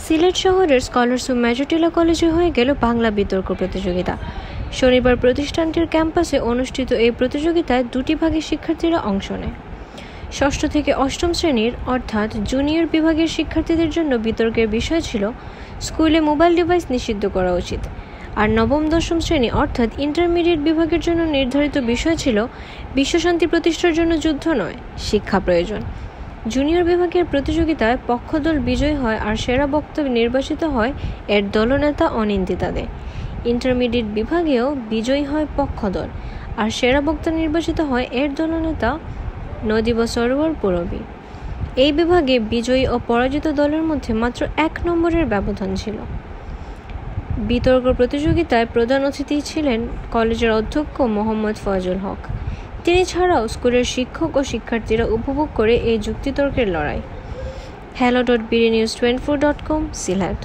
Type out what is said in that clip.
সিলেট শহরের স্কলার্স ও মেজরটিলা কলেজে হয়ে গেল বাংলা বিতর্ক প্রতিযোগিতা। শনিবার প্রতিষ্ঠানটির ক্যাম্পাসে অনুষ্ঠিত এই প্রতিযোগিতায় দুটি ভাগে শিক্ষার্থীরা অংশ নেয়। ষষ্ঠ থেকে অষ্টম শ্রেণীর অর্থাৎ জুনিয়র বিভাগের শিক্ষার্থীদের জন্য বিতর্কের বিষয় ছিল স্কুলে মোবাইল ডিভাইস নিষিদ্ধ করা উচিত, আর নবম দশম শ্রেণী অর্থাৎ ইন্টারমিডিয়েট বিভাগের জন্য নির্ধারিত বিষয় ছিল বিশ্বশান্তি প্রতিষ্ঠার জন্য যুদ্ধ নয়, শিক্ষা প্রয়োজন। জুনিয়র বিভাগের প্রতিযোগিতায় পক্ষদল বিজয়ী হয় আর সেরা বক্তা নির্বাচিত হয় এর দলনেতা অনিন্দিতা দে। ইন্টারমিডিয়েট বিভাগেও বিজয়ী হয় পক্ষদল আর সেরা বক্তা নির্বাচিত হয় এর দলনেতা নদীব সরোয়ার পুরবী। এই বিভাগে বিজয়ী ও পরাজিত দলের মধ্যে মাত্র 1 নম্বরের ব্যবধান ছিল। বিতর্ক প্রতিযোগিতায় প্রধান অতিথি ছিলেন কলেজের অধ্যক্ষ মোহাম্মদ ফজল হক। তিনি ছাড়াও স্কুলের শিক্ষক ও শিক্ষার্থীরা উপভোগ করে এই যুক্তিতর্কের লড়াই। hello.bdnews24.com সিলেট।